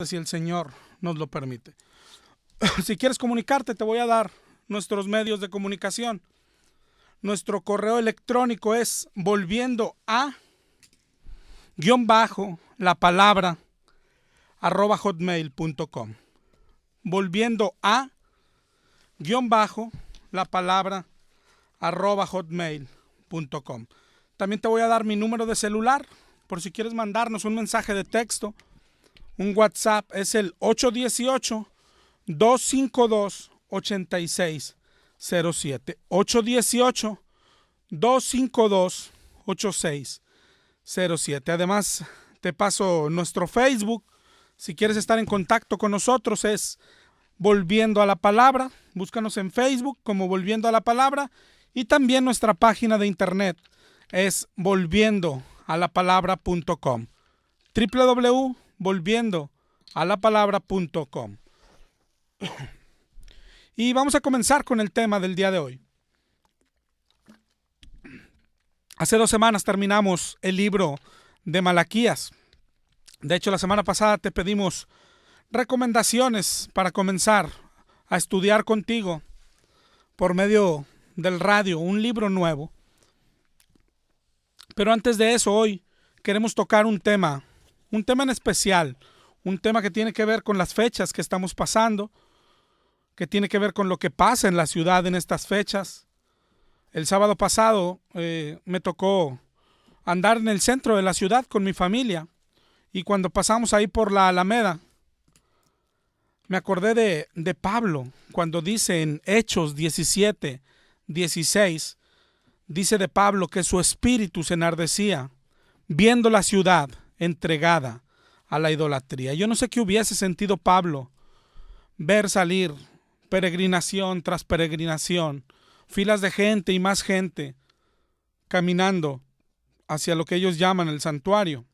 si el Señor nos lo permite. Si quieres comunicarte, te voy a dar nuestros medios de comunicación. Nuestro correo electrónico es volviendo_a_la_palabra@hotmail.com. volviendo_a_la_palabra@hotmail.com. También te voy a dar mi número de celular por si quieres mandarnos un mensaje de texto. Un WhatsApp es el 818-252-8607. 818-252-8607. Además, te paso nuestro Facebook. Si quieres estar en contacto con nosotros, es Volviendo a la Palabra. Búscanos en Facebook como Volviendo a la Palabra. Y también nuestra página de internet es volviendoalapalabra.com. www.volviendoalapalabra.com. Y vamos a comenzar con el tema del día de hoy. Hace 2 semanas terminamos el libro de Malaquías. De hecho, la semana pasada te pedimos recomendaciones para comenzar a estudiar contigo por medio del radio un libro nuevo. Pero antes de eso, hoy queremos tocar un tema en especial, un tema que tiene que ver con las fechas que estamos pasando, que tiene que ver con lo que pasa en la ciudad en estas fechas. El sábado pasado me tocó andar en el centro de la ciudad con mi familia, y cuando pasamos ahí por la Alameda, me acordé de Pablo, cuando dice en Hechos 17:16, dice de Pablo que su espíritu se enardecía viendo la ciudad entregada a la idolatría. Yo no sé qué hubiese sentido Pablo ver salir peregrinación tras peregrinación, filas de gente y más gente caminando hacia lo que ellos llaman el santuario.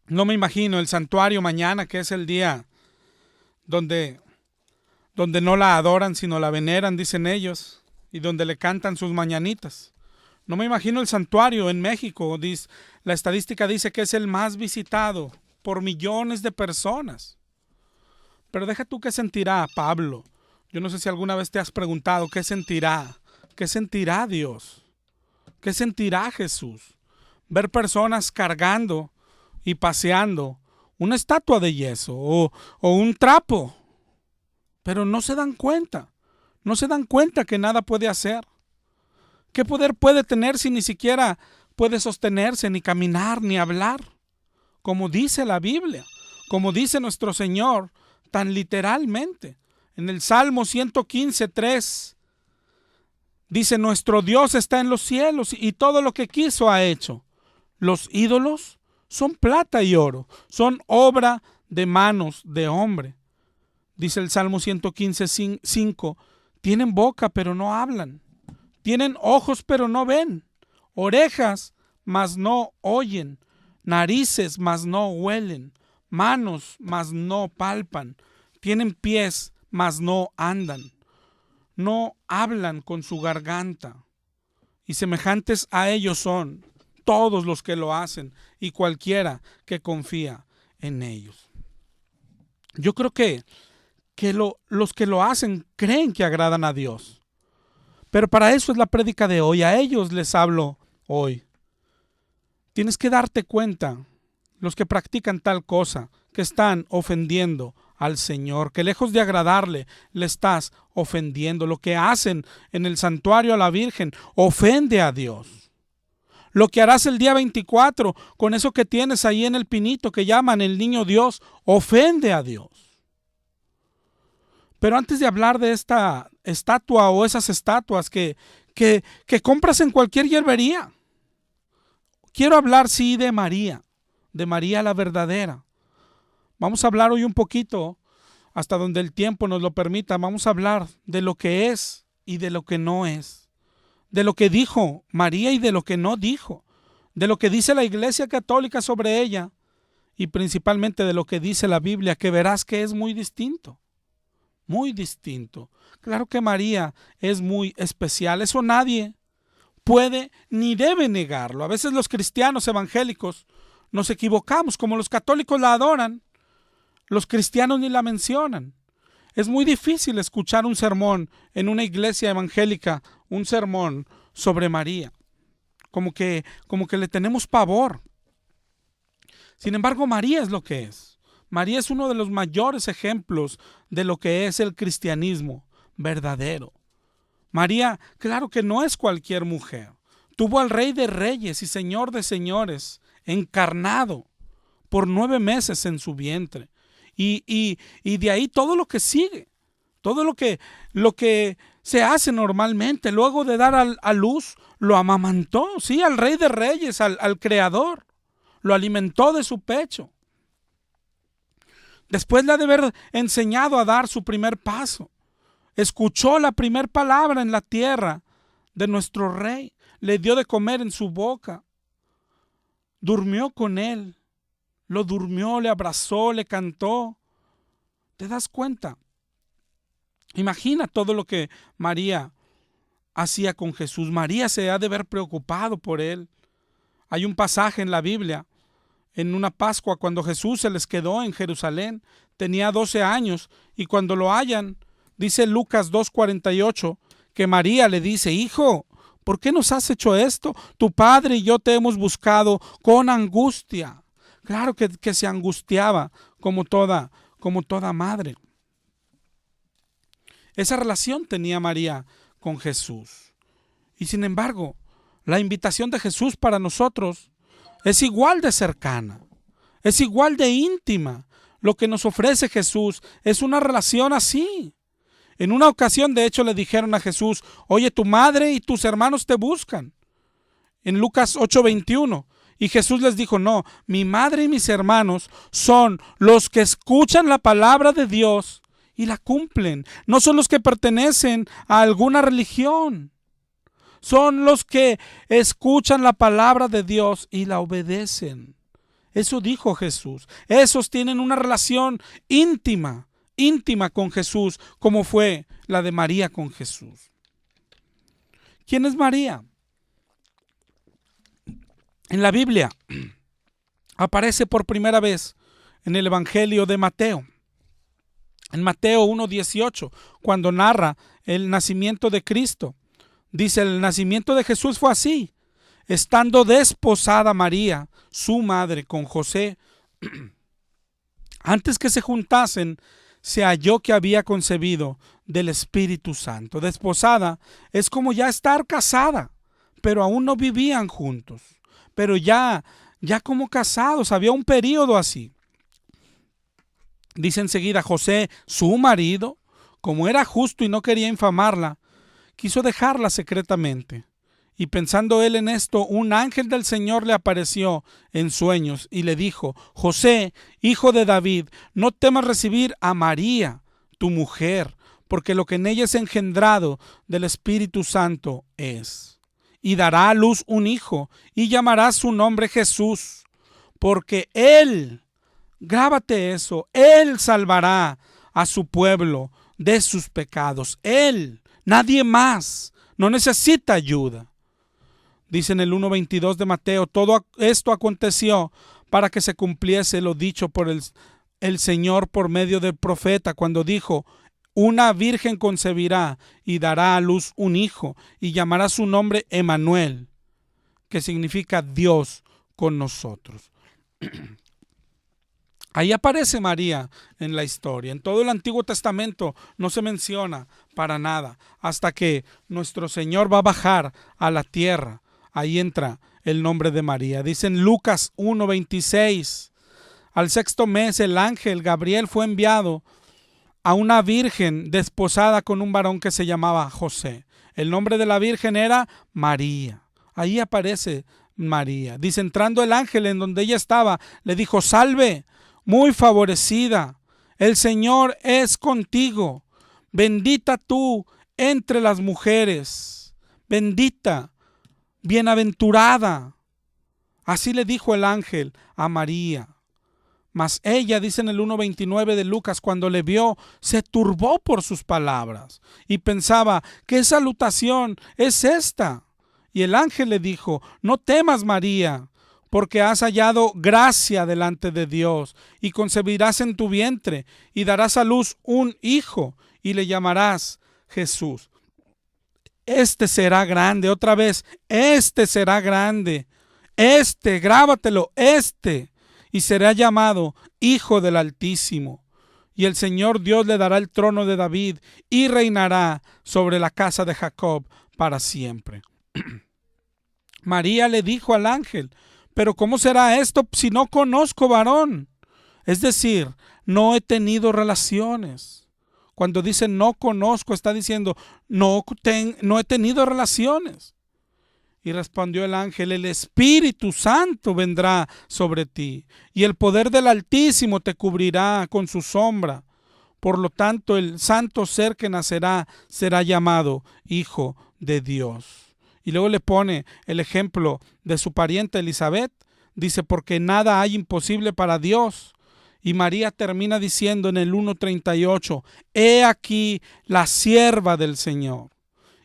No me imagino el santuario mañana, que es el día donde no la adoran sino la veneran, dicen ellos, y donde le cantan sus mañanitas. No me imagino el santuario en México. La estadística dice que es el más visitado por millones de personas. Pero deja tú qué sentirá Pablo. Yo no sé si alguna vez te has preguntado qué sentirá Dios, qué sentirá Jesús. Ver personas cargando y paseando una estatua de yeso o un trapo, pero no se dan cuenta que nada puede hacer. ¿Qué poder puede tener si ni siquiera puede sostenerse, ni caminar, ni hablar? Como dice la Biblia, como dice nuestro Señor, tan literalmente. En el Salmo 115:3 dice: nuestro Dios está en los cielos y todo lo que quiso ha hecho. Los ídolos son plata y oro, son obra de manos de hombre. Dice el Salmo 115:5, tienen boca pero no hablan. Tienen ojos pero no ven, orejas mas no oyen, narices mas no huelen, manos mas no palpan, tienen pies mas no andan, no hablan con su garganta, y semejantes a ellos son todos los que lo hacen y cualquiera que confía en ellos. Yo creo que los que lo hacen creen que agradan a Dios. Pero para eso es la prédica de hoy. A ellos les hablo hoy. Tienes que darte cuenta, los que practican tal cosa, que están ofendiendo al Señor, que lejos de agradarle, le estás ofendiendo. Lo que hacen en el santuario a la Virgen ofende a Dios. Lo que harás el día 24 con eso que tienes ahí en el pinito que llaman el niño Dios, ofende a Dios. Pero antes de hablar de esta estatua o esas estatuas que compras en cualquier hierbería, quiero hablar sí de María la verdadera. Vamos a hablar hoy un poquito, hasta donde el tiempo nos lo permita. Vamos a hablar de lo que es y de lo que no es, de lo que dijo María y de lo que no dijo, de lo que dice la Iglesia Católica sobre ella y principalmente de lo que dice la Biblia, que verás que es muy distinto. Muy distinto. Claro que María es muy especial, eso nadie puede ni debe negarlo. A veces los cristianos evangélicos nos equivocamos. Como los católicos la adoran, los cristianos ni la mencionan. Es muy difícil escuchar un sermón en una iglesia evangélica, un sermón sobre María. Como que le tenemos pavor. Sin embargo, María es lo que es. María es uno de los mayores ejemplos de lo que es el cristianismo verdadero. María, claro que no es cualquier mujer. Tuvo al Rey de Reyes y Señor de Señores encarnado por 9 meses en su vientre. Y de ahí todo lo que sigue, todo lo que se hace normalmente. Luego de dar a luz, lo amamantó, sí, al Rey de Reyes, al Creador. Lo alimentó de su pecho. Después de haber enseñado a dar su primer paso, escuchó la primer palabra en la tierra de nuestro Rey. Le dio de comer en su boca. Durmió con él. Lo durmió, le abrazó, le cantó. ¿Te das cuenta? Imagina todo lo que María hacía con Jesús. María se ha de haber preocupado por él. Hay un pasaje en la Biblia, en una Pascua, cuando Jesús se les quedó en Jerusalén. Tenía 12 años y cuando lo hallan, dice Lucas 2:48, que María le dice: hijo, ¿por qué nos has hecho esto? Tu padre y yo te hemos buscado con angustia. Claro que se angustiaba como toda madre. Esa relación tenía María con Jesús. Y sin embargo, la invitación de Jesús para nosotros es igual de cercana, es igual de íntima. Lo que nos ofrece Jesús es una relación así. En una ocasión, de hecho, le dijeron a Jesús: oye, tu madre y tus hermanos te buscan. En Lucas 8:21. Y Jesús les dijo: no, mi madre y mis hermanos son los que escuchan la palabra de Dios y la cumplen. No son los que pertenecen a alguna religión. Son los que escuchan la palabra de Dios y la obedecen. Eso dijo Jesús. Esos tienen una relación íntima con Jesús, como fue la de María con Jesús. ¿Quién es María? En la Biblia aparece por primera vez en el Evangelio de Mateo. En Mateo 1:18, cuando narra el nacimiento de Cristo, dice: el nacimiento de Jesús fue así. Estando desposada María, su madre, con José, antes que se juntasen, se halló que había concebido del Espíritu Santo. Desposada es como ya estar casada, pero aún no vivían juntos. Pero ya como casados, había un periodo así. Dice enseguida: José, su marido, como era justo y no quería infamarla, quiso dejarla secretamente. Y pensando él en esto, un ángel del Señor le apareció en sueños y le dijo: José, hijo de David, no temas recibir a María, tu mujer, porque lo que en ella es engendrado del Espíritu Santo es. Y dará a luz un hijo, y llamará su nombre Jesús, porque él, grábate eso, él salvará a su pueblo de sus pecados. Él, nadie más, no necesita ayuda. Dice en el 1:22 de Mateo: todo esto aconteció para que se cumpliese lo dicho por el Señor por medio del profeta, cuando dijo: una virgen concebirá y dará a luz un hijo, y llamará su nombre Emmanuel, que significa Dios con nosotros. Ahí aparece María en la historia. En todo el Antiguo Testamento no se menciona para nada, hasta que nuestro Señor va a bajar a la tierra. Ahí entra el nombre de María. Dice en Lucas 1:26: al 6º mes el ángel Gabriel fue enviado a una virgen desposada con un varón que se llamaba José. El nombre de la virgen era María. Ahí aparece María. Dice: entrando el ángel en donde ella estaba, le dijo: salve, muy favorecida, el Señor es contigo. Bendita tú entre las mujeres. Bendita, bienaventurada. Así le dijo el ángel a María. Mas ella, dice en el 1:29 de Lucas, cuando le vio, se turbó por sus palabras y pensaba: ¿qué salutación es esta? Y el ángel le dijo: no temas, María, porque has hallado gracia delante de Dios, y concebirás en tu vientre, y darás a luz un hijo, y le llamarás Jesús. Este será grande, otra vez, este será grande, grábatelo, y será llamado Hijo del Altísimo. Y el Señor Dios le dará el trono de David, y reinará sobre la casa de Jacob para siempre. María le dijo al ángel: pero ¿cómo será esto si no conozco varón? Es decir, no he tenido relaciones. Cuando dice no conozco, está diciendo no he tenido relaciones. Y respondió el ángel: el Espíritu Santo vendrá sobre ti, y el poder del Altísimo te cubrirá con su sombra. Por lo tanto, el santo ser que nacerá será llamado Hijo de Dios. Y luego le pone el ejemplo de su pariente Elizabeth. Dice: porque nada hay imposible para Dios. Y María termina diciendo en el 1:38: he aquí la sierva del Señor,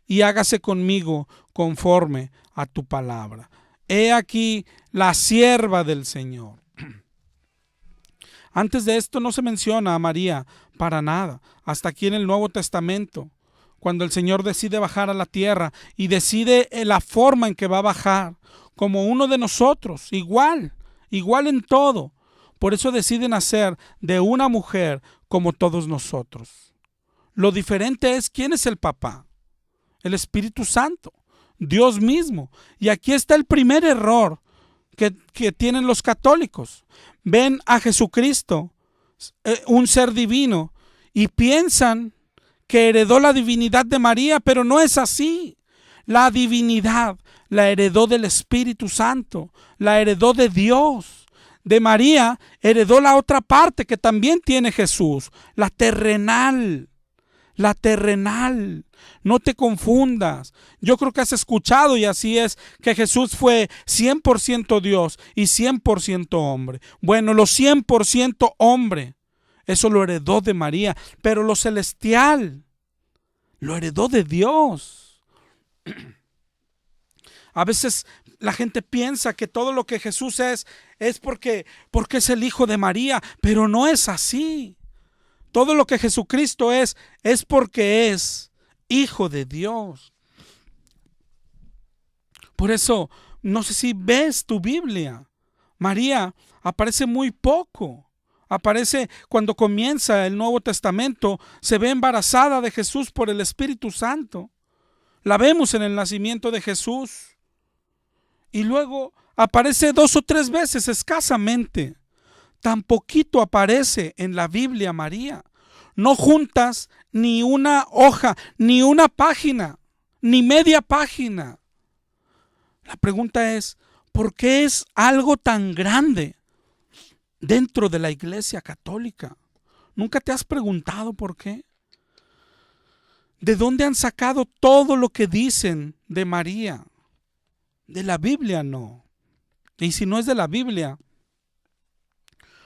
y hágase conmigo conforme a tu palabra. He aquí la sierva del Señor. Antes de esto no se menciona a María para nada, hasta aquí en el Nuevo Testamento, cuando el Señor decide bajar a la tierra y decide la forma en que va a bajar, como uno de nosotros, igual en todo. Por eso decide nacer de una mujer como todos nosotros. Lo diferente es quién es el papá: el Espíritu Santo, Dios mismo. Y aquí está el primer error que tienen los católicos. Ven a Jesucristo, un ser divino, y piensan que heredó la divinidad de María, pero no es así. La divinidad la heredó del Espíritu Santo, la heredó de Dios. De María heredó la otra parte que también tiene Jesús, la terrenal. La terrenal. No te confundas. Yo creo que has escuchado, y así es, que Jesús fue 100% Dios y 100% hombre. Bueno, lo 100% hombre, eso lo heredó de María, pero lo celestial lo heredó de Dios. A veces la gente piensa que todo lo que Jesús es porque es el Hijo de María, pero no es así. Todo lo que Jesucristo es porque es Hijo de Dios. Por eso, no sé si ves tu Biblia. María aparece muy poco. Aparece cuando comienza el Nuevo Testamento, se ve embarazada de Jesús por el Espíritu Santo. La vemos en el nacimiento de Jesús. Y luego aparece 2 o 3 veces escasamente. Tan poquito aparece en la Biblia María. No juntas ni una hoja, ni una página, ni media página. La pregunta es: ¿por qué es algo tan grande dentro de la Iglesia Católica? ¿Nunca te has preguntado por qué? ¿De dónde han sacado todo lo que dicen de María? De la Biblia no. Y si no es de la Biblia,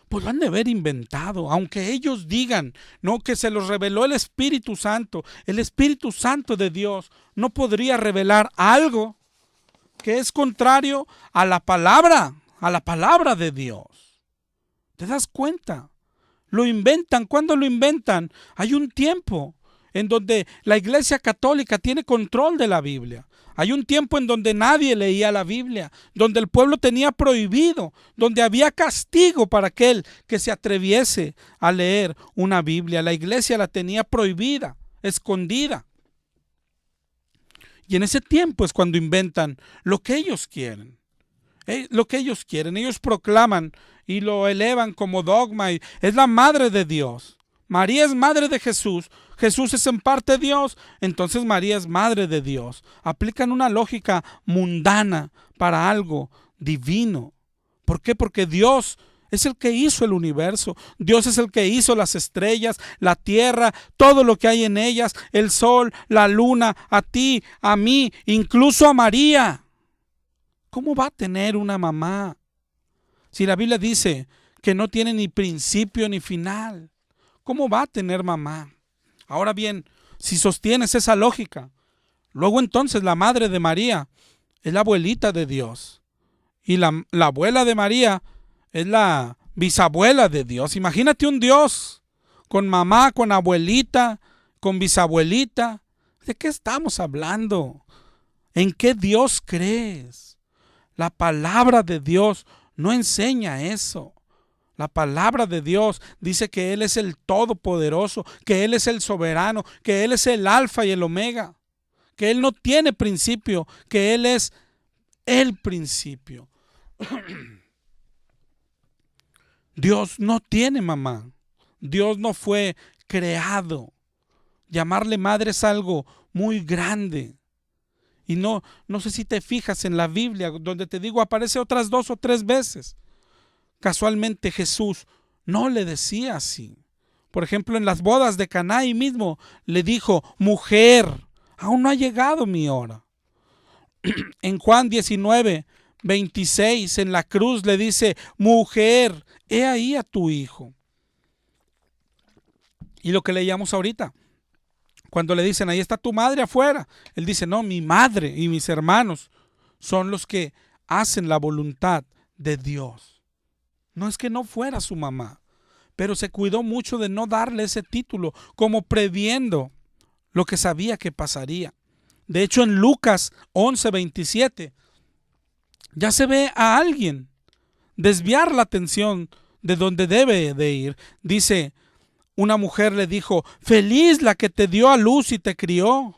pues lo han de haber inventado, aunque ellos digan, no, que se los reveló el Espíritu Santo. El Espíritu Santo de Dios no podría revelar algo que es contrario a la palabra de Dios. ¿Te das cuenta? Lo inventan. ¿Cuándo lo inventan? Hay un tiempo en donde la Iglesia Católica tiene control de la Biblia. Hay un tiempo en donde nadie leía la Biblia, donde el pueblo tenía prohibido, donde había castigo para aquel que se atreviese a leer una Biblia. La iglesia la tenía prohibida, escondida. Y en ese tiempo es cuando inventan lo que ellos quieren. Ellos proclaman y lo elevan como dogma. Y es la madre de Dios. María es madre de Jesús. Jesús es en parte Dios, entonces María es madre de Dios. Aplican una lógica mundana para algo divino. ¿Por qué? Porque Dios es el que hizo el universo. Dios es el que hizo las estrellas, la tierra, todo lo que hay en ellas, el sol, la luna, a ti, a mí, incluso a María. ¿Cómo va a tener una mamá si la Biblia dice que no tiene ni principio ni final? ¿Cómo va a tener mamá? Ahora bien, si sostienes esa lógica, luego entonces la madre de María es la abuelita de Dios. Y la abuela de María es la bisabuela de Dios. Imagínate un Dios con mamá, con abuelita, con bisabuelita. ¿De qué estamos hablando? ¿En qué Dios crees? La palabra de Dios no enseña eso. La palabra de Dios dice que Él es el Todopoderoso, que Él es el soberano, que Él es el Alfa y el Omega, que Él no tiene principio, que Él es el principio. Dios no tiene mamá. Dios no fue creado. Llamarle madre es algo muy grande. Y no sé si te fijas en la Biblia, donde te digo, aparece otras 2 o 3 veces. Casualmente Jesús no le decía así. Por ejemplo, en las bodas de Caná ahí mismo le dijo, mujer, aún no ha llegado mi hora. En Juan 19:26 en la cruz le dice, mujer, he ahí a tu hijo. Y lo que leíamos ahorita, cuando le dicen, ahí está tu madre afuera, él dice, no, mi madre y mis hermanos son los que hacen la voluntad de Dios. No es que no fuera su mamá, pero se cuidó mucho de no darle ese título, como previendo lo que sabía que pasaría. De hecho, en Lucas 11:27 ya se ve a alguien desviar la atención de donde debe de ir. Dice, una mujer le dijo, feliz la que te dio a luz y te crió.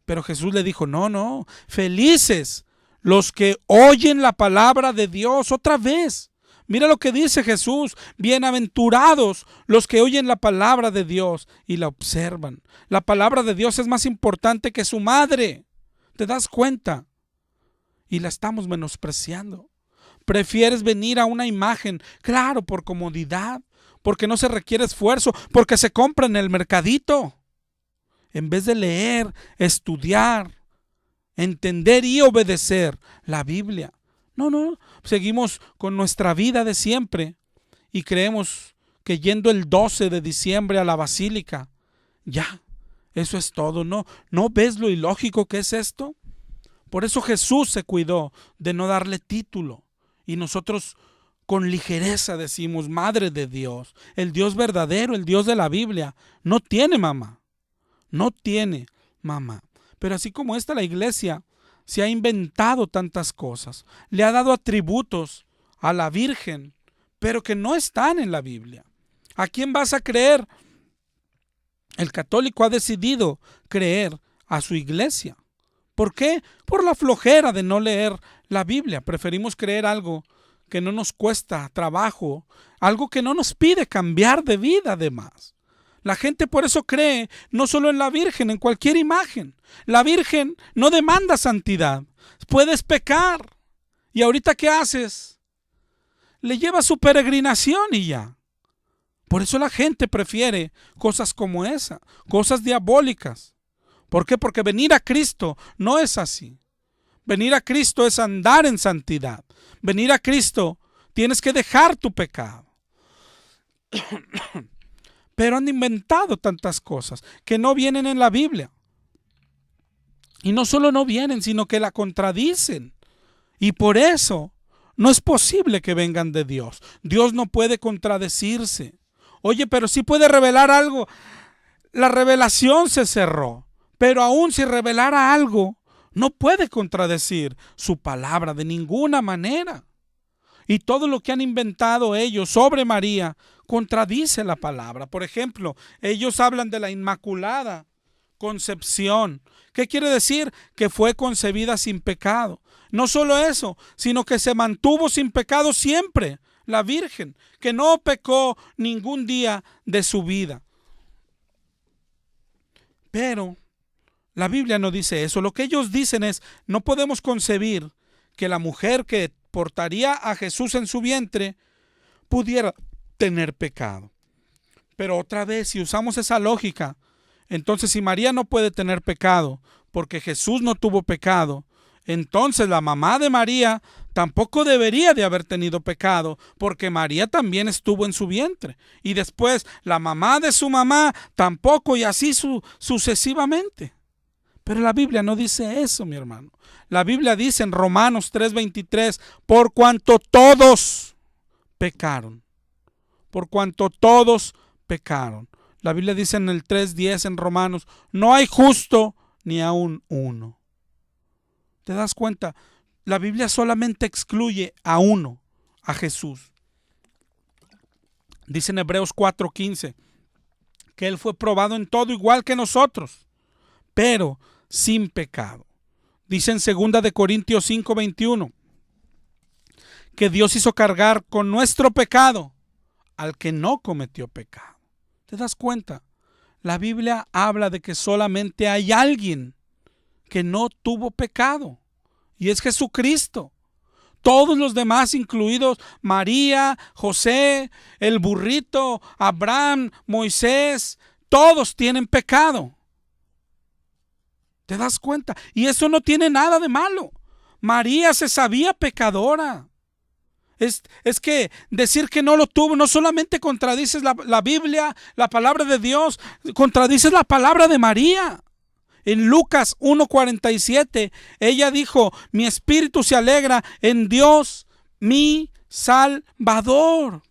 Pero Jesús le dijo, no, felices los que oyen la palabra de Dios. Otra vez, mira lo que dice Jesús, bienaventurados los que oyen la palabra de Dios y la observan. La palabra de Dios es más importante que su madre. ¿Te das cuenta? Y la estamos menospreciando. Prefieres venir a una imagen, claro, por comodidad, porque no se requiere esfuerzo, porque se compra en el mercadito, en vez de leer, estudiar, entender y obedecer la Biblia. No, seguimos con nuestra vida de siempre y creemos que yendo el 12 de diciembre a la basílica, ya, eso es todo. ¿No ves lo ilógico que es esto? Por eso Jesús se cuidó de no darle título. Y nosotros con ligereza decimos, Madre de Dios, el Dios verdadero, el Dios de la Biblia, no tiene mamá. No tiene mamá. Pero así como esta, la iglesia se ha inventado tantas cosas. Le ha dado atributos a la Virgen, pero que no están en la Biblia. ¿A quién vas a creer? El católico ha decidido creer a su iglesia. ¿Por qué? Por la flojera de no leer la Biblia. Preferimos creer algo que no nos cuesta trabajo, algo que no nos pide cambiar de vida además. La gente por eso cree no solo en la Virgen, en cualquier imagen. La Virgen no demanda santidad. Puedes pecar. ¿Y ahorita qué haces? Le llevas su peregrinación y ya. Por eso la gente prefiere cosas como esa, cosas diabólicas. ¿Por qué? Porque venir a Cristo no es así. Venir a Cristo es andar en santidad. Venir a Cristo tienes que dejar tu pecado. Pero han inventado tantas cosas que no vienen en la Biblia. Y no solo no vienen, sino que la contradicen. Y por eso no es posible que vengan de Dios. Dios no puede contradecirse. Oye, pero sí puede revelar algo. La revelación se cerró. Pero aún si revelara algo, no puede contradecir su palabra de ninguna manera. Y todo lo que han inventado ellos sobre María contradice la palabra. Por ejemplo, ellos hablan de la Inmaculada Concepción. ¿Qué quiere decir? Que fue concebida sin pecado. No solo eso, sino que se mantuvo sin pecado siempre, la Virgen, que no pecó ningún día de su vida. Pero la Biblia no dice eso. Lo que ellos dicen es, no podemos concebir que la mujer que portaría a Jesús en su vientre pudiera tener pecado. Pero otra vez, si usamos esa lógica, entonces si María no puede tener pecado porque Jesús no tuvo pecado, entonces la mamá de María tampoco debería de haber tenido pecado porque María también estuvo en su vientre. Y después la mamá de su mamá tampoco, y así sucesivamente. Pero la Biblia no dice eso, mi hermano. La Biblia dice en Romanos 3:23, por cuanto todos pecaron. Por cuanto todos pecaron. La Biblia dice en el 3:10 en Romanos, no hay justo ni aun uno. ¿Te das cuenta? La Biblia solamente excluye a uno, a Jesús. Dice en Hebreos 4:15 que Él fue probado en todo igual que nosotros, pero sin pecado. Dice en 2 de Corintios 5:21 que Dios hizo cargar con nuestro pecado al que no cometió pecado. ¿Te das cuenta? La Biblia habla de que solamente hay alguien que no tuvo pecado, y es Jesucristo. Todos los demás, incluidos María, José, el burrito, Abraham, Moisés, todos tienen pecado. ¿Te das cuenta? Y eso no tiene nada de malo. María se sabía pecadora. Es que decir que no lo tuvo, no solamente contradices la Biblia, la palabra de Dios, contradices la palabra de María. En Lucas 1:47, ella dijo, mi espíritu se alegra en Dios, mi Salvador.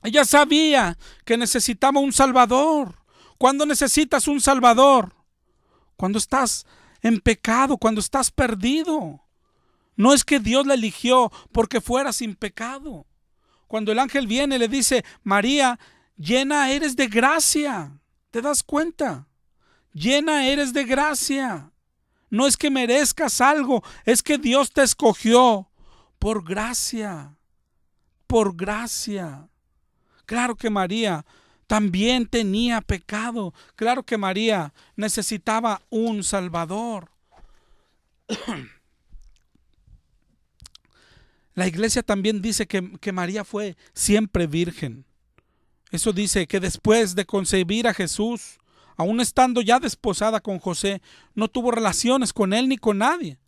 Ella sabía que necesitaba un Salvador. ¿Cuándo necesitas un Salvador? Cuando estás en pecado, cuando estás perdido. No es que Dios la eligió porque fuera sin pecado. Cuando el ángel viene y le dice, María, llena eres de gracia. ¿Te das cuenta? Llena eres de gracia. No es que merezcas algo, es que Dios te escogió por gracia. Por gracia. Claro que María también tenía pecado. Claro que María necesitaba un Salvador. La iglesia también dice que María fue siempre virgen. Eso dice que después de concebir a Jesús, aún estando ya desposada con José, no tuvo relaciones con él ni con nadie.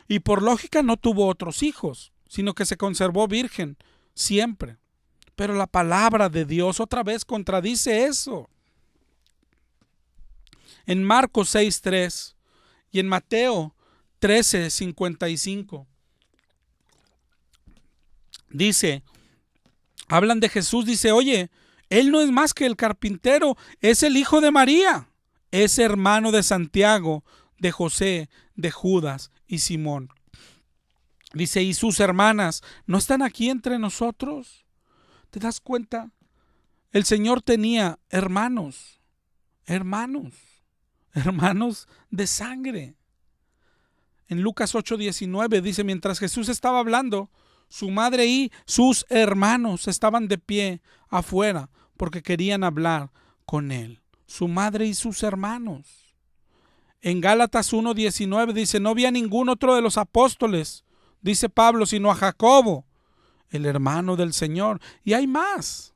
Y por lógica no tuvo otros hijos, sino que se conservó virgen siempre. Pero la palabra de Dios otra vez contradice eso. En Marcos 6:3 y en Mateo 13:55 dice, hablan de Jesús, dice, oye, Él no es más que el carpintero, es el hijo de María, es hermano de Santiago, de José, de Judas y Simón. Dice, ¿y sus hermanas no están aquí entre nosotros? ¿Te das cuenta? El Señor tenía hermanos de sangre. En Lucas 8:19 dice, mientras Jesús estaba hablando, su madre y sus hermanos estaban de pie afuera porque querían hablar con él. Su madre y sus hermanos. En Gálatas 1:19 dice, no vi a ningún otro de los apóstoles, dice Pablo, sino a Jacobo, el hermano del Señor. Y hay más.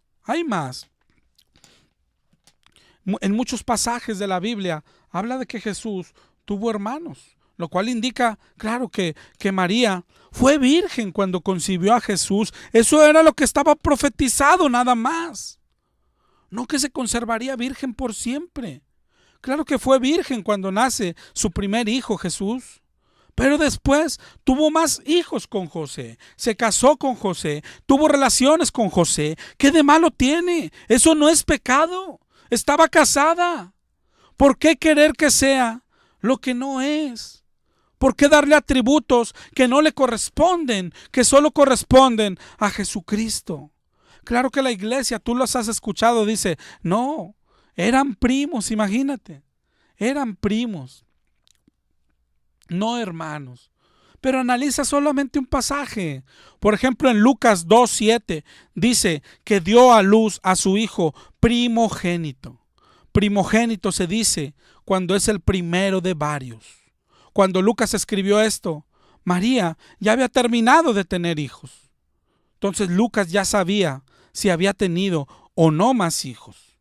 En muchos pasajes de la Biblia habla de que Jesús tuvo hermanos, lo cual indica, claro, que María fue virgen cuando concibió a Jesús. Eso era lo que estaba profetizado nada más. No que se conservaría virgen por siempre. Claro que fue virgen cuando nace su primer hijo, Jesús. Pero después tuvo más hijos con José, se casó con José, tuvo relaciones con José. ¿Qué de malo tiene? Eso no es pecado. Estaba casada. ¿Por qué querer que sea lo que no es? ¿Por qué darle atributos que no le corresponden, que solo corresponden a Jesucristo? Claro que la iglesia, tú los has escuchado, dice, no, eran primos, imagínate, eran primos, no hermanos. Pero analiza solamente un pasaje. Por ejemplo, en Lucas 2:7 dice que dio a luz a su hijo primogénito. Primogénito se dice cuando es el primero de varios. Cuando Lucas escribió esto, María ya había terminado de tener hijos. Entonces Lucas ya sabía si había tenido o no más hijos.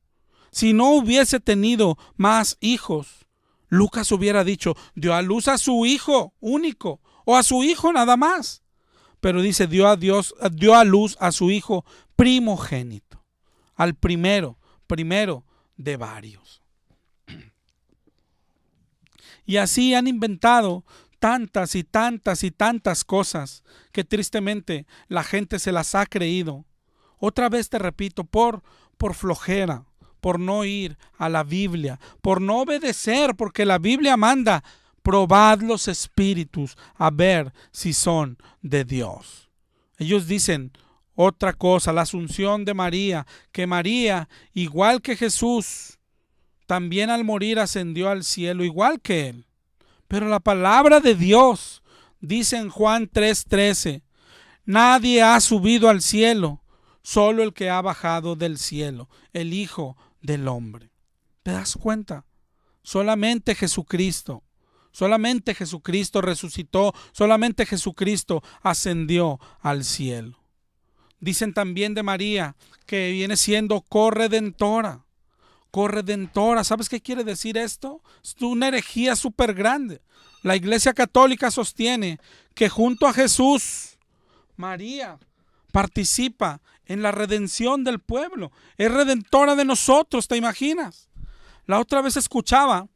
Si no hubiese tenido más hijos, Lucas hubiera dicho, dio a luz a su hijo único o a su hijo nada más. Pero dice, dio a luz a su hijo primogénito, al primero de varios. Y así han inventado tantas y tantas y tantas cosas que tristemente la gente se las ha creído. Otra vez te repito, por flojera, por no ir a la Biblia, por no obedecer, porque la Biblia manda: probad los espíritus a ver si son de Dios. Ellos dicen otra cosa, la asunción de María, que María, igual que Jesús, también al morir ascendió al cielo, igual que él. Pero la palabra de Dios dice en Juan 3:13: nadie ha subido al cielo, solo el que ha bajado del cielo, el Hijo del Hombre. ¿Te das cuenta? Solamente Jesucristo resucitó, solamente Jesucristo ascendió al cielo. Dicen también de María que viene siendo corredentora. Corredentora, ¿sabes qué quiere decir esto? Es una herejía súper grande. La Iglesia Católica sostiene que junto a Jesús, María participa en la redención del pueblo. Es redentora de nosotros, ¿te imaginas? La otra vez escuchaba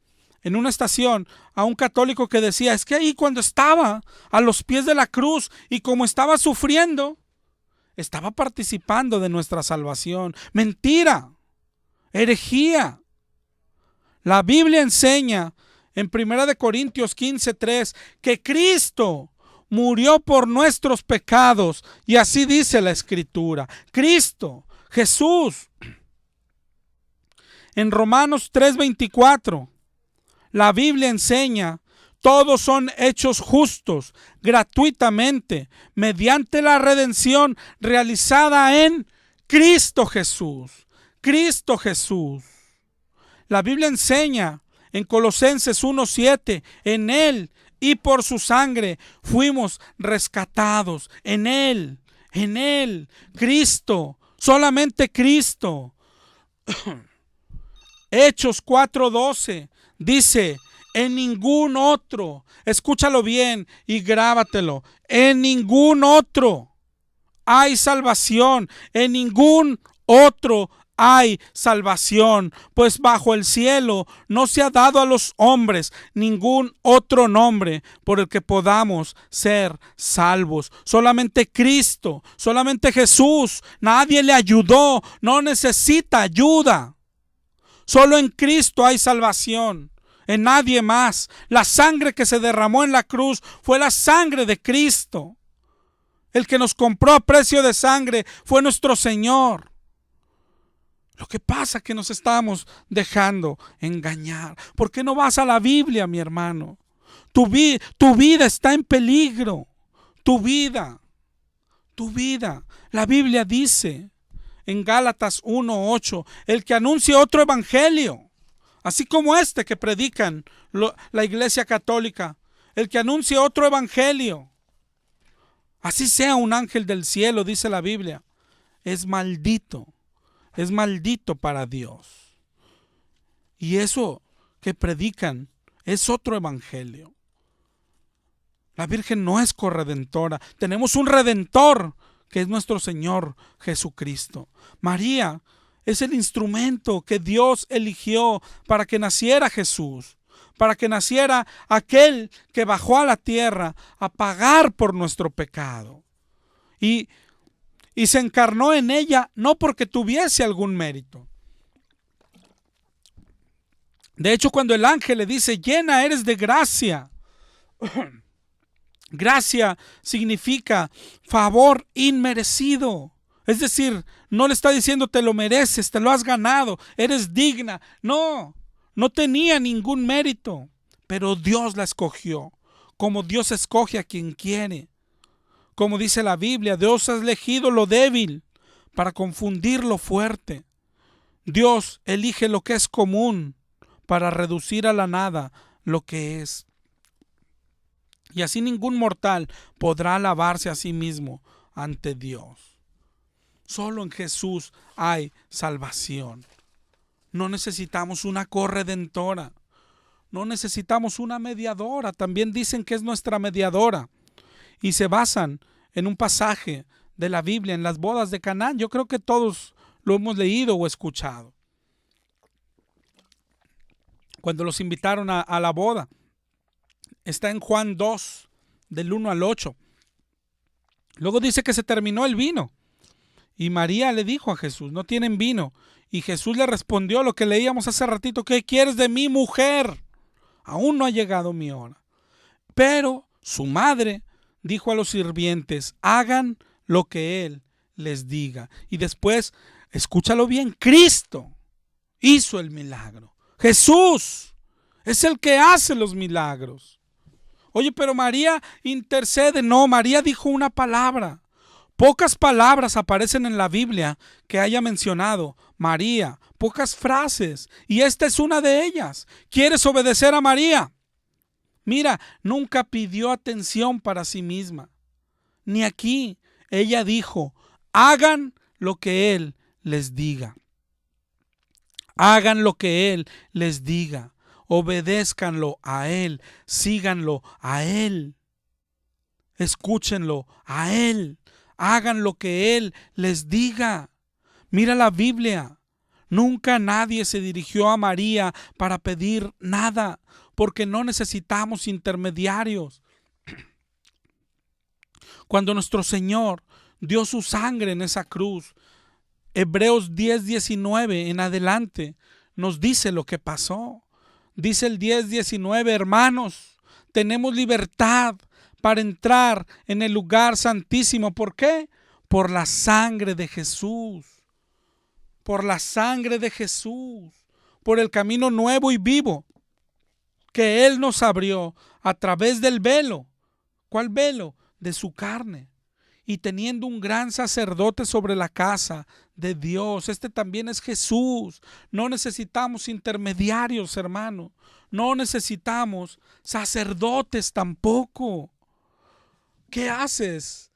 en una estación a un católico que decía: es que ahí cuando estaba a los pies de la cruz y como estaba sufriendo, estaba participando de nuestra salvación. Mentira, herejía. La Biblia enseña en 1 Corintios 15:3 que Cristo murió por nuestros pecados, y así dice la Escritura. Cristo, Jesús. En Romanos 3:24, la Biblia enseña: todos son hechos justos gratuitamente mediante la redención realizada en Cristo Jesús. Cristo Jesús. La Biblia enseña en Colosenses 1:7: en Él y por su sangre fuimos rescatados. En Él, Cristo, solamente Cristo. Hechos 4:12 dice: en ningún otro, escúchalo bien y grábatelo, en ningún otro hay salvación, en ningún otro hay salvación, pues bajo el cielo no se ha dado a los hombres ningún otro nombre por el que podamos ser salvos. Solamente Cristo, solamente Jesús. Nadie le ayudó, no necesita ayuda. Solo en Cristo hay salvación, en nadie más. La sangre que se derramó en la cruz fue la sangre de Cristo. El que nos compró a precio de sangre fue nuestro Señor. Lo que pasa es que nos estamos dejando engañar. ¿Por qué no vas a la Biblia, mi hermano? Tu vida está en peligro. Tu vida. La Biblia dice en Gálatas 1:8: el que anuncie otro evangelio, así como este que predican la Iglesia Católica, el que anuncie otro evangelio, así sea un ángel del cielo, dice la Biblia, es maldito para Dios. Y eso que predican es otro evangelio. La Virgen no es corredentora. Tenemos un redentor, que es nuestro Señor Jesucristo. María es el instrumento que Dios eligió para que naciera Jesús, para que naciera aquel que bajó a la tierra a pagar por nuestro pecado. Y se encarnó en ella no porque tuviese algún mérito. De hecho, cuando el ángel le dice: llena eres de gracia, gracia significa favor inmerecido. Es decir, no le está diciendo te lo mereces, te lo has ganado, eres digna. No tenía ningún mérito, pero Dios la escogió, como Dios escoge a quien quiere. Como dice la Biblia, Dios ha elegido lo débil para confundir lo fuerte. Dios elige lo que es común para reducir a la nada lo que es. Y así ningún mortal podrá alabarse a sí mismo ante Dios. Solo en Jesús hay salvación. No necesitamos una corredentora. No necesitamos una mediadora. También dicen que es nuestra mediadora. Y se basan en un pasaje de la Biblia, en las bodas de Canaán. Yo creo que todos lo hemos leído o escuchado. Cuando los invitaron a la boda, Está en Juan 2, del 1 al 8. Luego dice que se terminó el vino. Y María le dijo a Jesús, no tienen vino. Y Jesús le respondió lo que leíamos hace ratito, ¿qué quieres de mí, mujer? Aún no ha llegado mi hora. Pero su madre dijo a los sirvientes, hagan lo que él les diga. Y después, escúchalo bien, Cristo hizo el milagro. Jesús es el que hace los milagros. Oye, pero María intercede. No, María dijo una palabra. Pocas palabras aparecen en la Biblia que haya mencionado María, pocas frases, y esta es una de ellas. ¿Quieres obedecer a María? Mira, nunca pidió atención para sí misma. Ni aquí. Ella dijo, hagan lo que Él les diga. Hagan lo que Él les diga. Obedézcanlo a Él. Síganlo a Él. Escúchenlo a Él. Hagan lo que Él les diga. Mira la Biblia. Nunca nadie se dirigió a María para pedir nada, porque no necesitamos intermediarios. Cuando nuestro Señor dio su sangre en esa cruz, Hebreos 10:19 en adelante nos dice lo que pasó. Dice el 10:19, hermanos, tenemos libertad para entrar en el lugar santísimo. ¿Por qué? Por la sangre de Jesús. Por la sangre de Jesús. Por el camino nuevo y vivo que Él nos abrió a través del velo. ¿Cuál velo? De su carne. Y teniendo un gran sacerdote sobre la casa de Dios. Este también es Jesús. No necesitamos intermediarios, hermano. No necesitamos sacerdotes tampoco. ¿Qué haces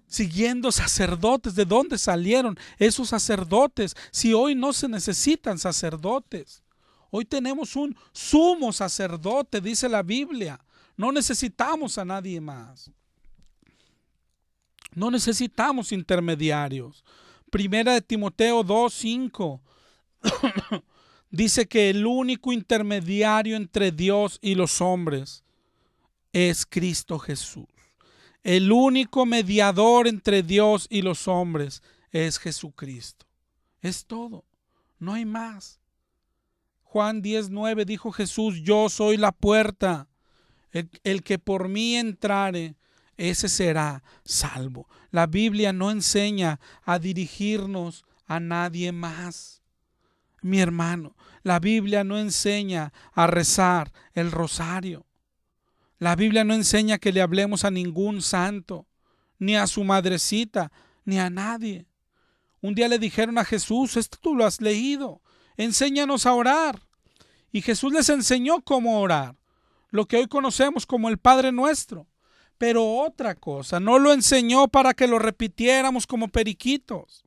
siguiendo sacerdotes? ¿De dónde salieron esos sacerdotes? Si hoy no se necesitan sacerdotes. Hoy tenemos un sumo sacerdote, dice la Biblia. No necesitamos a nadie más. No necesitamos intermediarios. Primera de Timoteo 2:5 dice que el único intermediario entre Dios y los hombres es Cristo Jesús. El único mediador entre Dios y los hombres es Jesucristo. Es todo. No hay más. Juan 10:9 dijo Jesús, yo soy la puerta. El que por mí entrare, ese será salvo. La Biblia no enseña a dirigirnos a nadie más. Mi hermano, la Biblia no enseña a rezar el rosario. La Biblia no enseña que le hablemos a ningún santo, ni a su madrecita, ni a nadie. Un día le dijeron a Jesús, esto tú lo has leído, enséñanos a orar. Y Jesús les enseñó cómo orar, lo que hoy conocemos como el Padre Nuestro. Pero otra cosa, no lo enseñó para que lo repitiéramos como periquitos.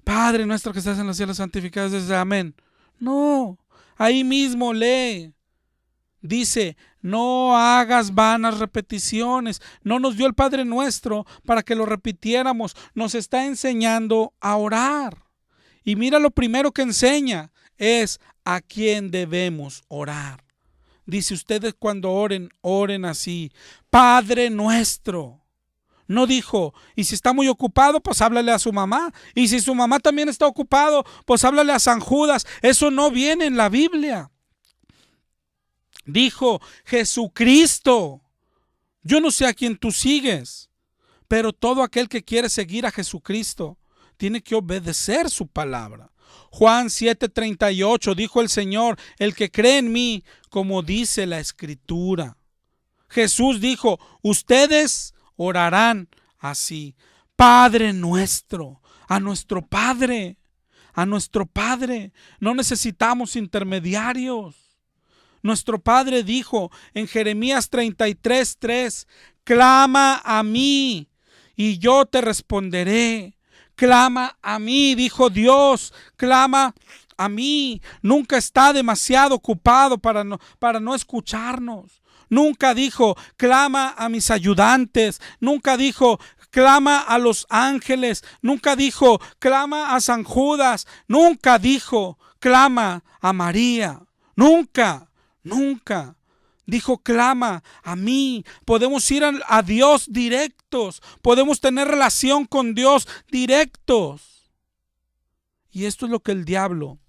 Padre nuestro que estás en los cielos, santificado seas. Amén. No, ahí mismo lee. Dice, no hagas vanas repeticiones. No nos dio el Padre Nuestro para que lo repitiéramos. Nos está enseñando a orar. Y mira, lo primero que enseña es a quién debemos orar. Dice, ustedes cuando oren, oren así. Padre Nuestro. No dijo, y si está muy ocupado, pues háblale a su mamá. Y si su mamá también está ocupado, pues háblale a San Judas. Eso no viene en la Biblia. Dijo, Jesucristo. Yo no sé a quién tú sigues, pero todo aquel que quiere seguir a Jesucristo tiene que obedecer su palabra. Juan 7:38 dijo el Señor, el que cree en mí, como dice la Escritura. Jesús dijo, ustedes orarán así. Padre nuestro, a nuestro Padre. No necesitamos intermediarios. Nuestro Padre dijo en Jeremías 33:3, clama a mí y yo te responderé. Clama a mí, dijo Dios, clama a mí. Nunca está demasiado ocupado para no escucharnos. Nunca dijo, clama a mis ayudantes. Nunca dijo, clama a los ángeles. Nunca dijo, clama a San Judas. Nunca dijo, clama a María. Nunca. Dijo, clama a mí. Podemos ir a Dios directos. Podemos tener relación con Dios directos. Y esto es lo que el diablo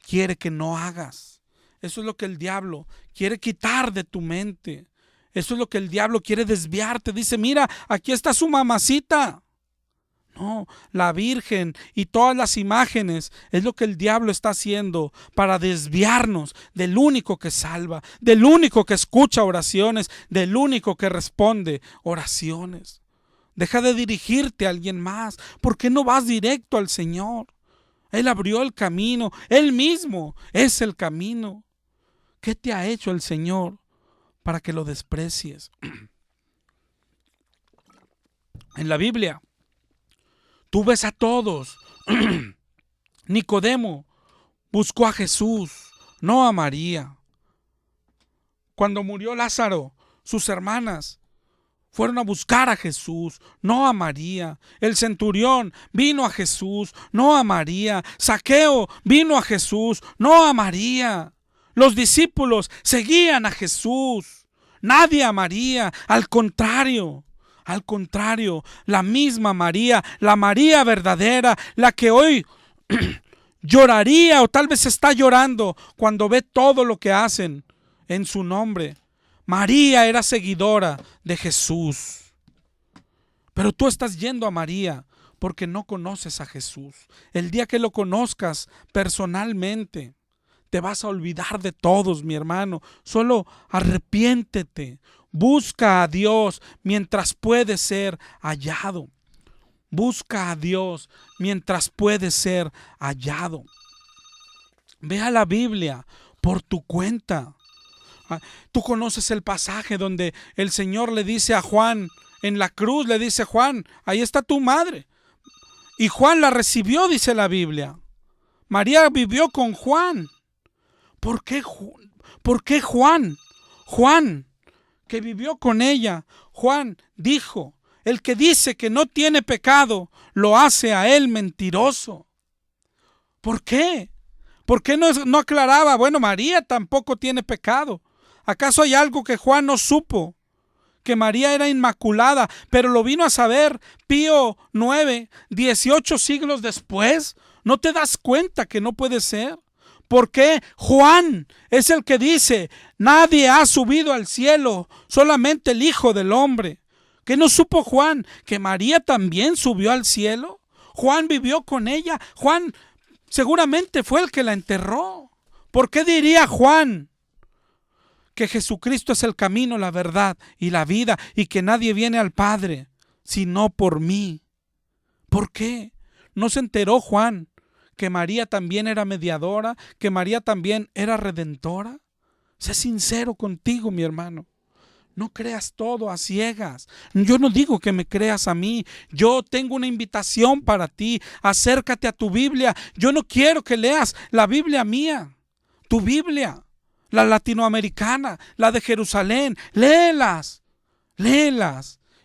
quiere que no hagas. Eso es lo que el diablo quiere quitar de tu mente. Eso es lo que el diablo quiere desviarte. Dice, mira, aquí está su mamacita. No, la Virgen y todas las imágenes es lo que el diablo está haciendo para desviarnos del único que salva, del único que escucha oraciones, del único que responde oraciones. Deja de dirigirte a alguien más. ¿Por qué no vas directo al Señor? Él abrió el camino, Él mismo es el camino. ¿Qué te ha hecho el Señor para que lo desprecies? En la Biblia tú ves a todos. Nicodemo buscó a Jesús, no a María. Cuando murió Lázaro, sus hermanas fueron a buscar a Jesús, no a María. El centurión vino a Jesús, no a María. Zaqueo vino a Jesús, no a María. Los discípulos seguían a Jesús, nadie a María. Al contrario, la misma María, la María verdadera, la que hoy lloraría o tal vez está llorando cuando ve todo lo que hacen en su nombre. María era seguidora de Jesús. Pero tú estás yendo a María porque no conoces a Jesús. El día que lo conozcas personalmente, te vas a olvidar de todos, mi hermano. Solo arrepiéntete. Busca a Dios mientras puede ser hallado. Busca a Dios mientras puede ser hallado. Ve a la Biblia por tu cuenta. Tú conoces el pasaje donde el Señor le dice a Juan, en la cruz le dice, Juan, ahí está tu madre. Y Juan la recibió, dice la Biblia. María vivió con Juan. ¿Por qué Juan? Juan, que vivió con ella. Juan dijo, el que dice que no tiene pecado, lo hace a él mentiroso. ¿Por qué? ¿Por qué no aclaraba? Bueno, María tampoco tiene pecado. ¿Acaso hay algo que Juan no supo? Que María era inmaculada, pero lo vino a saber Pío IX, 18 siglos después. ¿No te das cuenta que no puede ser? Porque Juan es el que dice, nadie ha subido al cielo, solamente el Hijo del Hombre. ¿Qué no supo Juan? ¿Que María también subió al cielo? Juan vivió con ella. Juan seguramente fue el que la enterró. ¿Por qué diría Juan que Jesucristo es el camino, la verdad y la vida y que nadie viene al Padre sino por mí? ¿Por qué? ¿No se enteró Juan que María también era mediadora, que María también era redentora? Sé sincero contigo, mi hermano. No creas todo a ciegas. Yo no digo que me creas a mí. Yo tengo una invitación para ti. Acércate a tu Biblia. Yo no quiero que leas la Biblia mía. Tu Biblia, la latinoamericana, la de Jerusalén. Léelas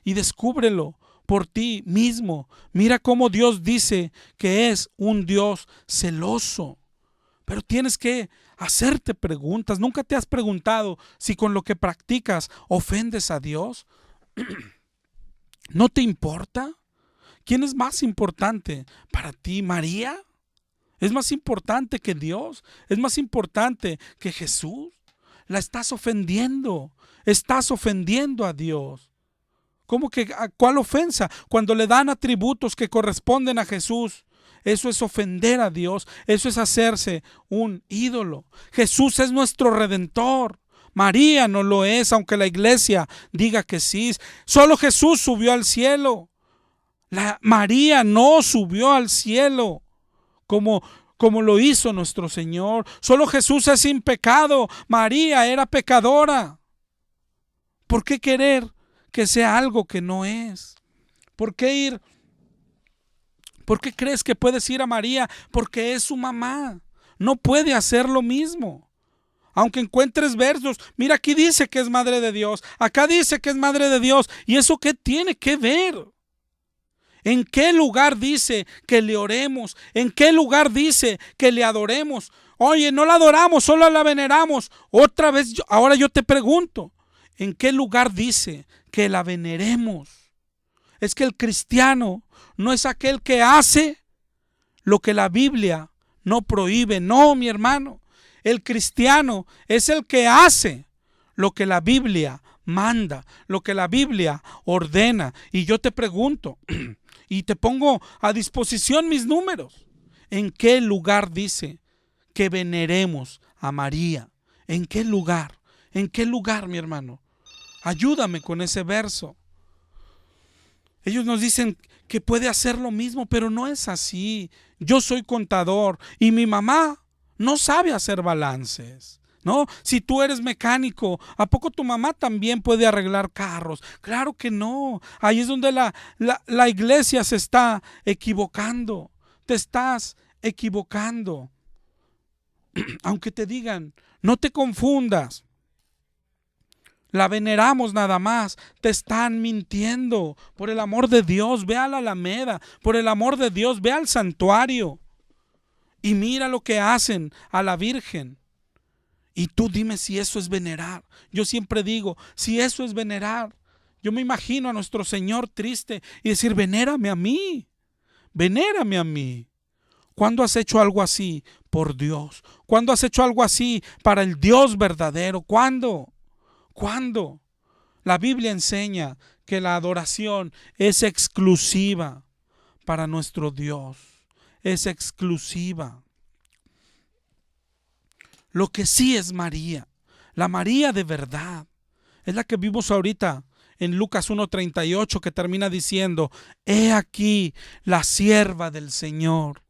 y descúbrelo por ti mismo. Mira cómo Dios dice que es un Dios celoso. Pero tienes que hacerte preguntas. ¿Nunca te has preguntado si con lo que practicas ofendes a Dios? ¿No te importa? ¿Quién es más importante para ti? ¿María? ¿Es más importante que Dios? ¿Es más importante que Jesús? La estás ofendiendo. Estás ofendiendo a Dios. ¿Cómo que cuál ofensa? Cuando le dan atributos que corresponden a Jesús. Eso es ofender a Dios. Eso es hacerse un ídolo. Jesús es nuestro Redentor. María no lo es, aunque la iglesia diga que sí. Solo Jesús subió al cielo. María no subió al cielo como lo hizo nuestro Señor. Solo Jesús es sin pecado. María era pecadora. ¿Por qué querer que sea algo que no es? ¿Por qué crees que puedes ir a María? Porque es su mamá. No puede hacer lo mismo. Aunque encuentres versos, mira, aquí dice que es madre de Dios, acá dice que es madre de Dios. ¿Y eso qué tiene que ver? ¿En qué lugar dice que le oremos? ¿En qué lugar dice que le adoremos? Oye, no la adoramos, solo la veneramos. Otra vez, ahora yo te pregunto, ¿en qué lugar dice que la veneremos? Es que el cristiano no es aquel que hace lo que la Biblia no prohíbe. No, mi hermano. El cristiano es el que hace lo que la Biblia manda, lo que la Biblia ordena. Y yo te pregunto, y te pongo a disposición mis números. ¿En qué lugar dice que veneremos a María? ¿En qué lugar? ¿En qué lugar, mi hermano? Ayúdame con ese verso. Ellos nos dicen que puede hacer lo mismo, pero no es así. Yo soy contador y mi mamá no sabe hacer balances, ¿no? Si tú eres mecánico, ¿a poco tu mamá también puede arreglar carros? Claro que no. Ahí es donde la iglesia se está equivocando. Te estás equivocando. Aunque te digan, no te confundas. La veneramos nada más. Te están mintiendo. Por el amor de Dios, ve a la Alameda. Por el amor de Dios, ve al santuario. Y mira lo que hacen a la Virgen. Y tú dime si eso es venerar. Yo siempre digo, si eso es venerar, yo me imagino a nuestro Señor triste y decir, venérame a mí. Venérame a mí. ¿Cuándo has hecho algo así por Dios? ¿Cuándo has hecho algo así para el Dios verdadero? ¿Cuándo? ¿Cuándo? La Biblia enseña que la adoración es exclusiva para nuestro Dios. Es exclusiva. Lo que sí es María, la María de verdad, es la que vimos ahorita en Lucas 1:38, que termina diciendo, he aquí la sierva del Señor,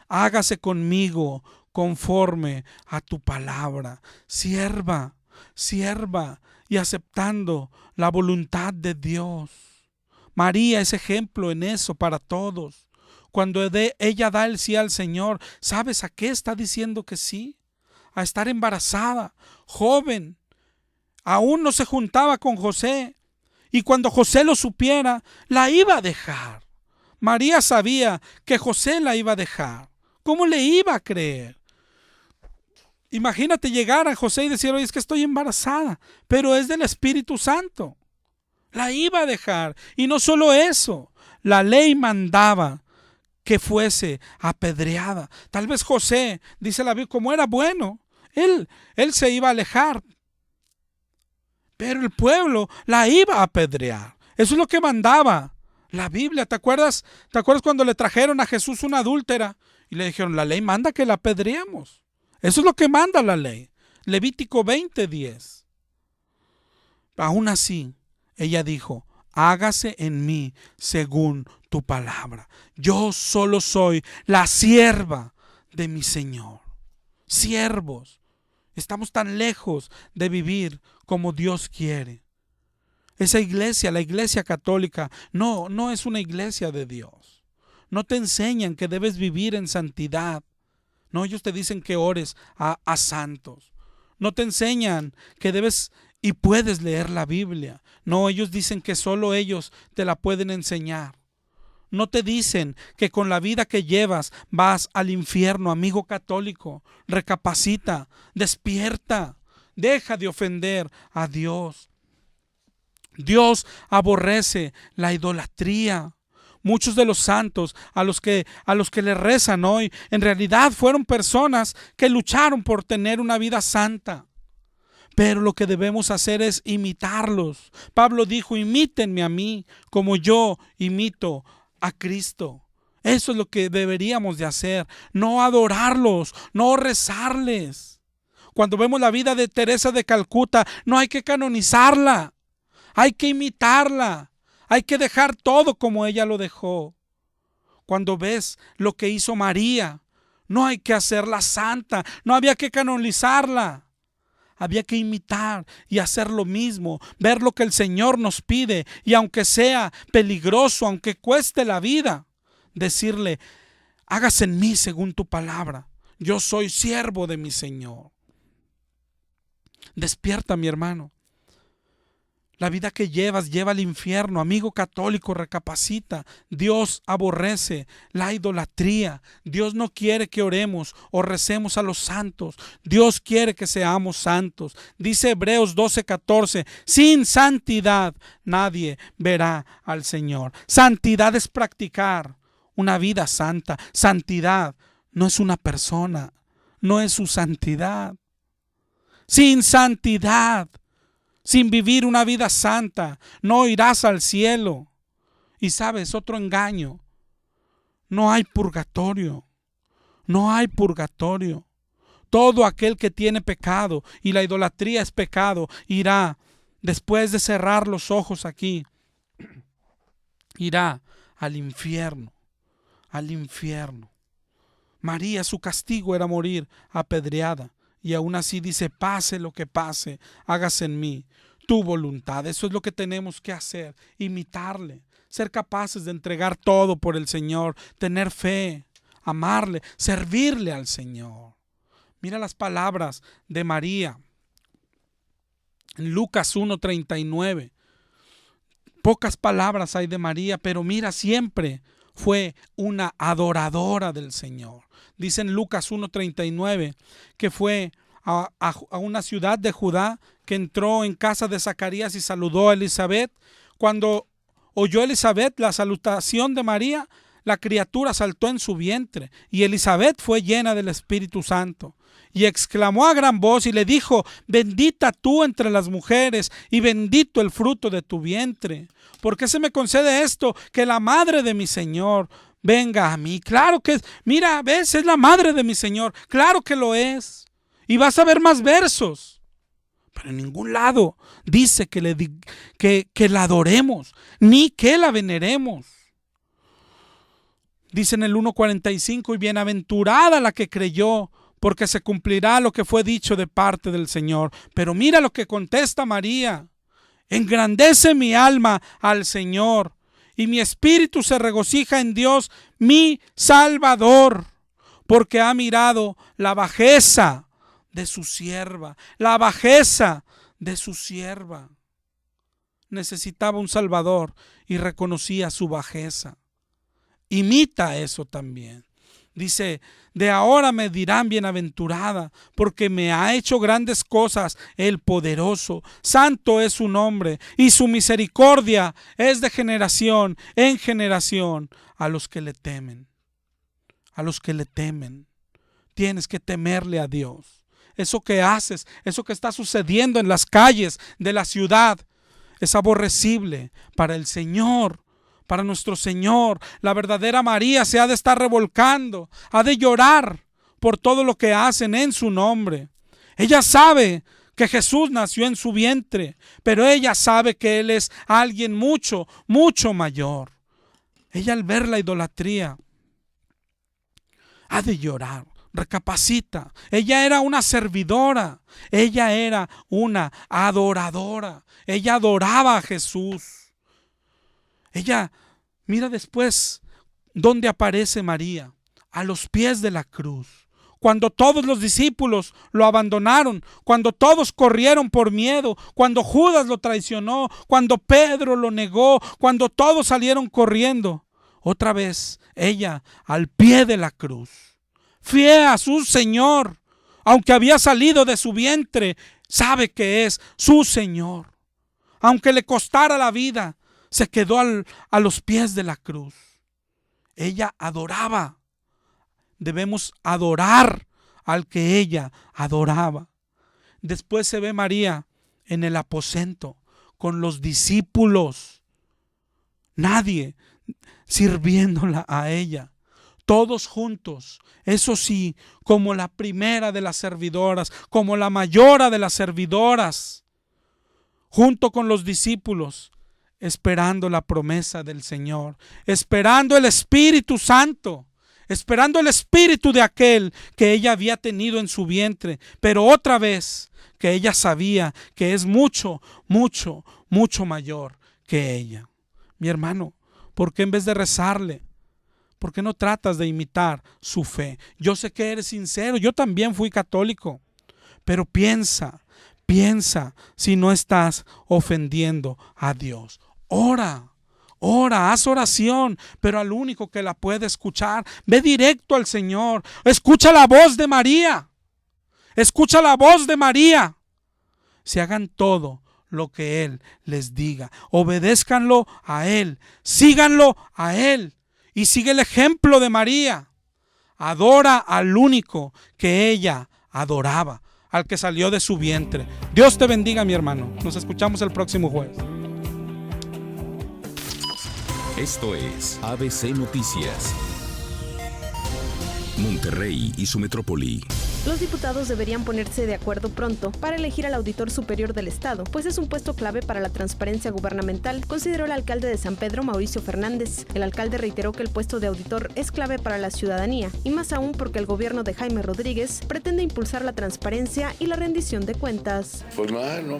hágase conmigo conforme a tu palabra. Sierva, sierva, y aceptando la voluntad de Dios. María es ejemplo en eso para todos. Cuando ella da el sí al Señor, ¿sabes a qué está diciendo que sí? A estar embarazada, joven. Aún no se juntaba con José. Y cuando José lo supiera, la iba a dejar. María sabía que José la iba a dejar. ¿Cómo le iba a creer? Imagínate llegar a José y decir, oye, es que estoy embarazada, pero es del Espíritu Santo. La iba a dejar. Y no solo eso, la ley mandaba que fuese apedreada. Tal vez José, dice la Biblia, como era bueno, él se iba a alejar. Pero el pueblo la iba a apedrear. Eso es lo que mandaba la Biblia. ¿Te acuerdas? ¿Te acuerdas cuando le trajeron a Jesús una adúltera? Y le dijeron, la ley manda que la apedreemos. Eso es lo que manda la ley. Levítico 20:10. Aún así, ella dijo, hágase en mí según tu palabra. Yo solo soy la sierva de mi Señor. Siervos. Estamos tan lejos de vivir como Dios quiere. Esa iglesia, la iglesia católica, no es una iglesia de Dios. No te enseñan que debes vivir en santidad. No, ellos te dicen que ores a santos. No te enseñan que debes y puedes leer la Biblia. No, ellos dicen que solo ellos te la pueden enseñar. No te dicen que con la vida que llevas vas al infierno, amigo católico. Recapacita, despierta, deja de ofender a Dios. Dios aborrece la idolatría. Muchos de los santos a los que le rezan hoy, en realidad fueron personas que lucharon por tener una vida santa. Pero lo que debemos hacer es imitarlos. Pablo dijo, imítenme a mí como yo imito a Cristo. Eso es lo que deberíamos de hacer. No adorarlos, no rezarles. Cuando vemos la vida de Teresa de Calcuta, no hay que canonizarla. Hay que imitarla. Hay que dejar todo como ella lo dejó. Cuando ves lo que hizo María, no hay que hacerla santa, no había que canonizarla. Había que imitar y hacer lo mismo, ver lo que el Señor nos pide y aunque sea peligroso, aunque cueste la vida, decirle, hágase en mí según tu palabra. Yo soy siervo de mi Señor. Despierta, mi hermano. La vida que llevas lleva al infierno. Amigo católico, recapacita. Dios aborrece la idolatría. Dios no quiere que oremos o recemos a los santos. Dios quiere que seamos santos. Dice Hebreos 12:14, sin santidad nadie verá al Señor. Santidad es practicar una vida santa. Santidad no es una persona, no es su santidad. Sin santidad, sin vivir una vida santa, no irás al cielo. Y sabes, otro engaño: no hay purgatorio. No hay purgatorio. Todo aquel que tiene pecado, y la idolatría es pecado, irá, después de cerrar los ojos aquí, irá al infierno. Al infierno. María, su castigo era morir apedreada. Y aún así dice: pase lo que pase, hágase en mí tu voluntad. Eso es lo que tenemos que hacer: imitarle, ser capaces de entregar todo por el Señor, tener fe, amarle, servirle al Señor. Mira las palabras de María en Lucas 1:39. Pocas palabras hay de María, pero mira, siempre fue una adoradora del Señor. Dice en Lucas 1:39 que fue a una ciudad de Judá, que entró en casa de Zacarías y saludó a Elizabeth. Cuando oyó Elizabeth la salutación de María, la criatura saltó en su vientre, y Elizabeth fue llena del Espíritu Santo. Y exclamó a gran voz y le dijo: bendita tú entre las mujeres, y bendito el fruto de tu vientre. ¿Por qué se me concede esto, que la madre de mi Señor venga a mí? Claro que es. Mira, ves, es la madre de mi Señor. Claro que lo es. Y vas a ver más versos. Pero en ningún lado dice que la adoremos, ni que la veneremos. Dice en el 1:45: y bienaventurada la que creyó, porque se cumplirá lo que fue dicho de parte del Señor. Pero mira lo que contesta María: engrandece mi alma al Señor, y mi espíritu se regocija en Dios mi Salvador, porque ha mirado la bajeza de su sierva. La bajeza de su sierva. Necesitaba un Salvador y reconocía su bajeza. Imita eso también. Dice: de ahora me dirán bienaventurada, porque me ha hecho grandes cosas el poderoso. Santo es su nombre, y su misericordia es de generación en generación a los que le temen. A los que le temen. Tienes que temerle a Dios. Eso que haces, eso que está sucediendo en las calles de la ciudad, es aborrecible para el Señor. Para nuestro Señor. La verdadera María se ha de estar revolcando, ha de llorar por todo lo que hacen en su nombre. Ella sabe que Jesús nació en su vientre, pero ella sabe que Él es alguien mucho, mucho mayor. Ella, al ver la idolatría, ha de llorar. Recapacita. Ella era una servidora, ella era una adoradora. Ella adoraba a Jesús. Ella, mira después dónde aparece María: a los pies de la cruz. Cuando todos los discípulos lo abandonaron, cuando todos corrieron por miedo, cuando Judas lo traicionó, cuando Pedro lo negó, cuando todos salieron corriendo, otra vez ella al pie de la cruz, fiel a su Señor. Aunque había salido de su vientre, sabe que es su Señor. Aunque le costara la vida, se quedó a los pies de la cruz. Ella adoraba. Debemos adorar al que ella adoraba. Después se ve María en el aposento con los discípulos. Nadie sirviéndola a ella. Todos juntos, eso sí, como la primera de las servidoras, como la mayora de las servidoras, junto con los discípulos, esperando la promesa del Señor, esperando el Espíritu Santo, esperando el espíritu de aquel que ella había tenido en su vientre, pero otra vez que ella sabía que es mucho, mucho, mucho mayor que ella. Mi hermano, ¿por qué en vez de rezarle, por qué no tratas de imitar su fe? Yo sé que eres sincero, yo también fui católico, pero piensa Piensa si no estás ofendiendo a Dios. Ora, haz oración, pero al único que la puede escuchar, ve directo al Señor. Escucha la voz de María. Escucha la voz de María. Si hagan todo lo que Él les diga, obedézcanlo a Él, síganlo a Él y sigue el ejemplo de María. Adora al único que ella adoraba, al que salió de su vientre. Dios te bendiga, mi hermano. Nos escuchamos el próximo jueves. Esto es ABC Noticias. Monterrey y su metrópoli. Los diputados deberían ponerse de acuerdo pronto para elegir al Auditor Superior del Estado, pues es un puesto clave para la transparencia gubernamental, consideró el alcalde de San Pedro, Mauricio Fernández. El alcalde reiteró que el puesto de auditor es clave para la ciudadanía, y más aún porque el gobierno de Jaime Rodríguez pretende impulsar la transparencia y la rendición de cuentas. Pues mal, ¿no?